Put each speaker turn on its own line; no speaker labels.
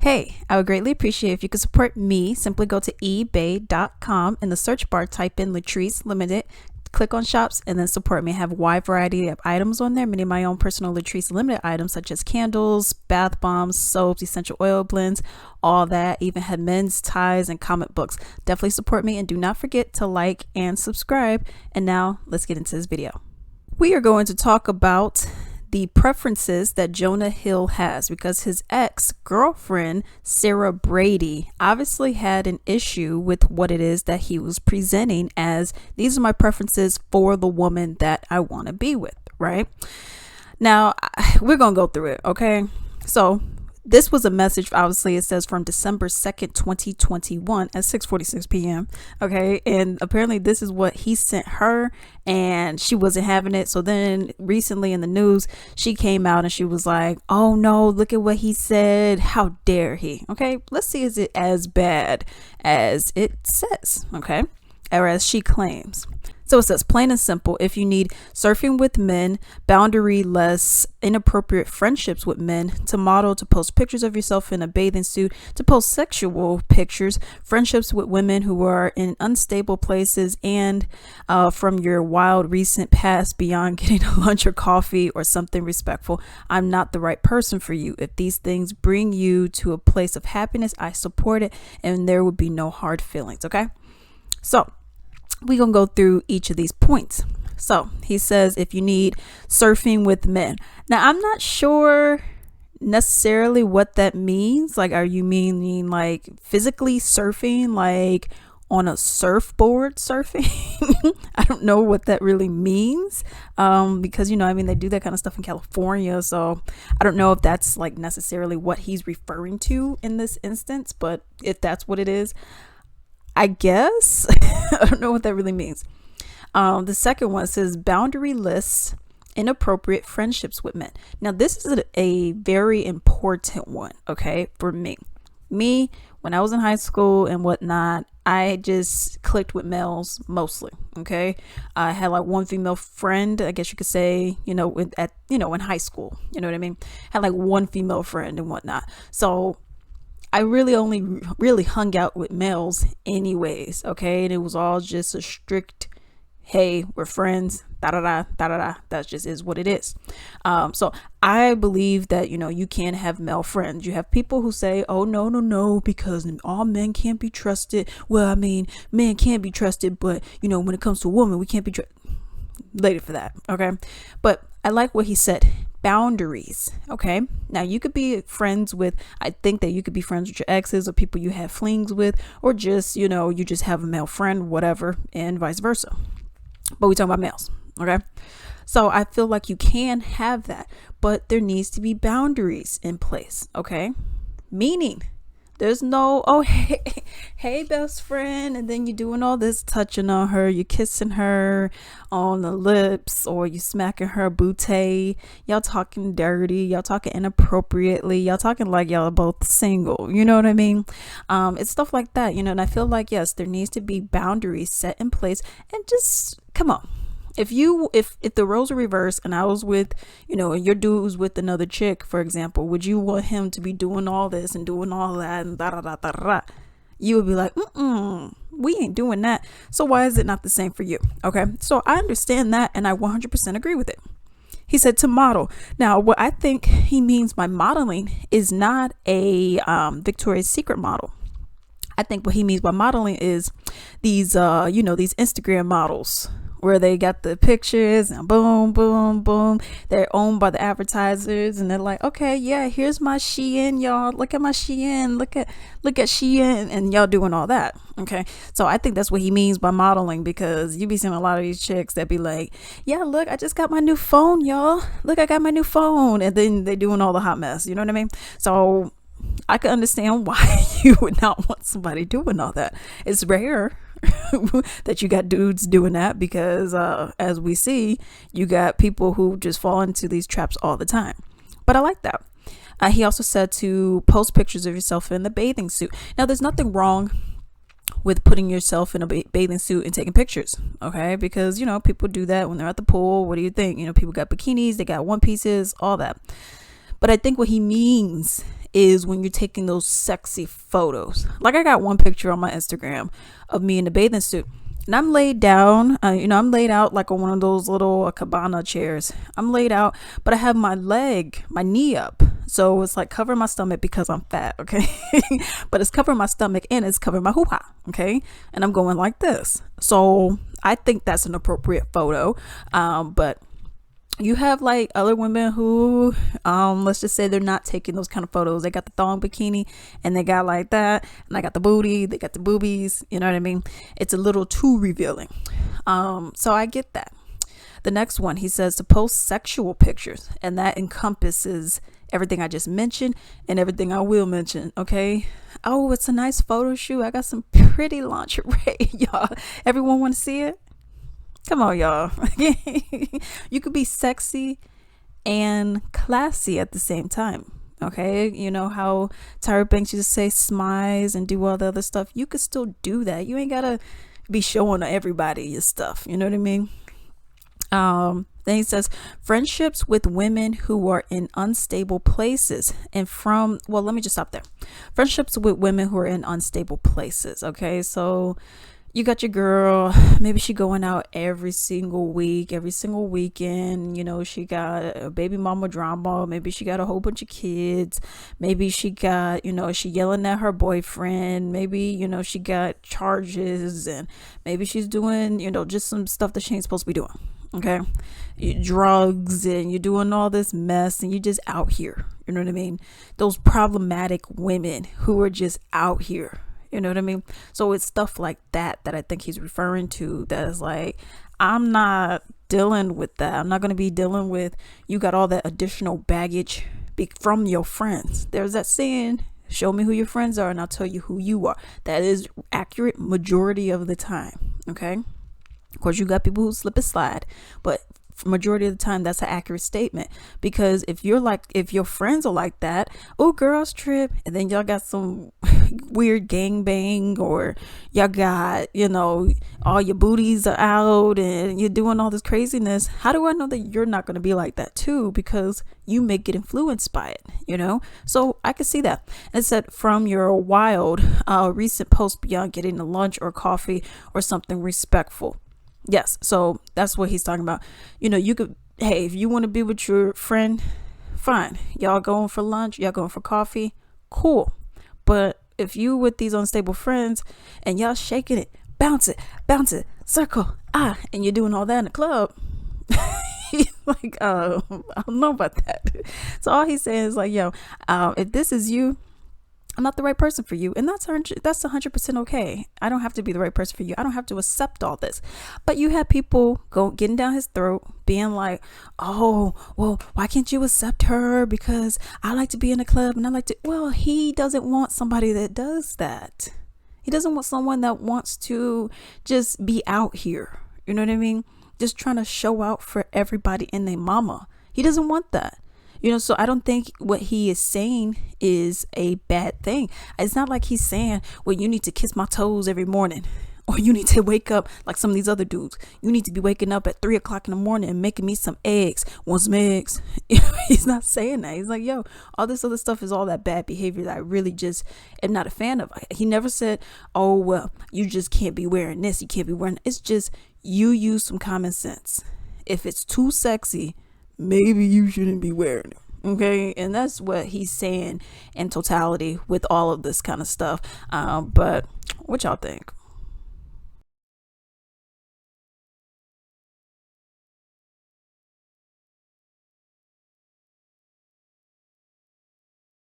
Hey, I would greatly appreciate if you could support me. Simply go to ebay.com. In the search bar, type in Latrice Limited, click on shops, and then support me. I have a wide variety of items on there, many of my own personal Latrice Limited items such as candles, bath bombs, soaps, essential oil blends, all that. Even had men's ties and comic books. Definitely support me, and do not forget to like and subscribe. And now let's get into this video. We are going to talk about the preferences that Jonah Hill has, because his ex-girlfriend Sarah Brady obviously had an issue with what it is that he was presenting as, these are my preferences for the woman that I want to be with, right? Now, we're going to go through it, okay? So this was a message, obviously it says from December 2nd, 2021 at 6:46 p.m. Okay. And apparently this is what he sent her, and she wasn't having it. So then recently in the news, she came out and she was like, oh no, look at what he said. How dare he? Okay. Let's see, is it as bad as it says? Okay. Or as she claims. So it says, plain and simple, if you need surfing with men, boundary-less, inappropriate friendships with men, to model, to post pictures of yourself in a bathing suit, to post sexual pictures, friendships with women who are in unstable places, and from your wild recent past beyond getting a lunch or coffee or something respectful, I'm not the right person for you. If these things bring you to a place of happiness, I support it, and there would be no hard feelings, okay? So we're going to go through each of these points. So he says, if you need surfing with men. Now, I'm not sure necessarily what that means. Like, are you meaning like physically surfing, like on a surfboard surfing? I don't know what that really means. Because, I mean, they do that kind of stuff in California. So I don't know if that's like necessarily what he's referring to in this instance, but if that's what it is, I guess. I don't know what that really means. The second one says boundaryless, inappropriate friendships with men. Now, this is a very important one, okay, for me. When I was in high school and whatnot, I just clicked with males mostly, okay? I had like one female friend, I guess you could say, in high school, you know what I mean? Had like one female friend and whatnot. So I really only really hung out with males anyways, okay? And it was all just a strict, hey, we're friends, da-da-da, da-da-da. That just is what it is. So I believe that, you can have male friends. You have people who say, oh, no, because all men can't be trusted. Well, I mean, men can be trusted, but, when it comes to a woman, we can't be trusted. Later for that, okay? But I like what he said. Boundaries. Okay. Now you could be friends with, I think that you could be friends with your exes or people you have flings with, or just, you just have a male friend, whatever, and vice versa. But we talking about males. Okay. So I feel like you can have that, but there needs to be boundaries in place. Okay. Meaning there's no, oh, hey, best friend. And then you're doing all this touching on her. You're kissing her on the lips, or you smacking her booty. Y'all talking dirty. Y'all talking inappropriately. Y'all talking like y'all are both single. You know what I mean? It's stuff like that, and I feel like, yes, there needs to be boundaries set in place, and just come on. If the roles are reversed and I was with, and your dude was with another chick, for example, would you want him to be doing all this and doing all that and da da da da da? You would be like, we ain't doing that. So why is it not the same for you? Okay. So I understand that, and I 100% agree with it. He said to model. Now, what I think he means by modeling is not a Victoria's Secret model. I think what he means by modeling is these, these Instagram models, where they got the pictures and boom, boom, boom. They're owned by the advertisers, and they're like, okay, yeah, here's my Shein, y'all. Look at my Shein. Look at Shein, and y'all doing all that. Okay. So I think that's what he means by modeling, because you be seeing a lot of these chicks that be like, yeah, look, I just got my new phone, y'all. Look, I got my new phone. And then they doing all the hot mess. You know what I mean? So I can understand why you would not want somebody doing all that. It's rare that you got dudes doing that, because as we see, you got people who just fall into these traps all the time. But I like that. He also said to post pictures of yourself in the bathing suit. Now, there's nothing wrong with putting yourself in a bathing suit and taking pictures, okay? Because people do that when they're at the pool. What do you think? People got bikinis, they got one pieces, all that. But I think what he means is when you're taking those sexy photos. Like I got one picture on my Instagram of me in a bathing suit. And I'm laid down, I'm laid out like on one of those little cabana chairs. I'm laid out, but I have my knee up. So it's like covering my stomach because I'm fat, okay? But it's covering my stomach and it's covering my hoo-ha, okay? And I'm going like this. So I think that's an appropriate photo. But you have like other women who, let's just say they're not taking those kind of photos. They got the thong bikini and they got like that. And I got the booty, they got the boobies. You know what I mean? It's a little too revealing. So I get that. The next one, he says to post sexual pictures. And that encompasses everything I just mentioned and everything I will mention. Okay. Oh, it's a nice photo shoot. I got some pretty lingerie, y'all. Everyone want to see it? Come on, y'all. You could be sexy and classy at the same time. Okay. You know how Tyra Banks used to say smize and do all the other stuff. You could still do that. You ain't gotta be showing everybody your stuff. You know what I mean? Then he says friendships with women who are in unstable places let me just stop there. Friendships with women who are in unstable places. Okay. So you got your girl, maybe she going out every single week, every single weekend. She got a baby mama drama. Maybe she got a whole bunch of kids. Maybe she got, she yelling at her boyfriend. Maybe, she got charges, and maybe she's doing, just some stuff that she ain't supposed to be doing. Okay. Drugs, and you're doing all this mess, and you're just out here. You know what I mean? Those problematic women who are just out here. You know what I mean? So it's stuff like that I think he's referring to. That is like, I'm not dealing with that. I'm not going to be dealing with, you got all that additional baggage from your friends. There's that saying, show me who your friends are and I'll tell you who you are. That is accurate majority of the time. Okay. Of course, you got people who slip and slide, but majority of the time that's an accurate statement. Because if your friends are like that, oh, girls trip, and then y'all got some weird gangbang, or y'all got all your booties are out and you're doing all this craziness, how do I know that you're not going to be like that too? Because you may get influenced by it. So I can see that. It said from your wild recent post beyond getting a lunch or coffee or something respectful. Yes, so that's what he's talking about. You could, hey, if you want to be with your friend, fine. Y'all going for lunch, y'all going for coffee, cool. But if you with these unstable friends and y'all shaking it, bounce it, circle, and you're doing all that in the club, he's like, I don't know about that. So all he's saying is like, yo, if this is you, I'm not the right person for you. And that's 100% okay. I don't have to be the right person for you. I don't have to accept all this. But you have people getting down his throat, being like, oh, well, why can't you accept her? Because I like to be in a club and I like to, well, he doesn't want somebody that does that. He doesn't want someone that wants to just be out here. You know what I mean? Just trying to show out for everybody and their mama. He doesn't want that. So I don't think what he is saying is a bad thing. It's not like he's saying, well, you need to kiss my toes every morning, or you need to wake up like some of these other dudes. You need to be waking up at 3:00 in the morning and making me some eggs. Want some eggs? He's not saying that. He's like, yo, all this other stuff is all that bad behavior that I really just am not a fan of. He never said, oh, well, you just can't be wearing this. You can't be wearing. It's just you use some common sense. If it's too sexy, maybe you shouldn't be wearing it. Okay. And that's what he's saying in totality with all of this kind of stuff. But what y'all think?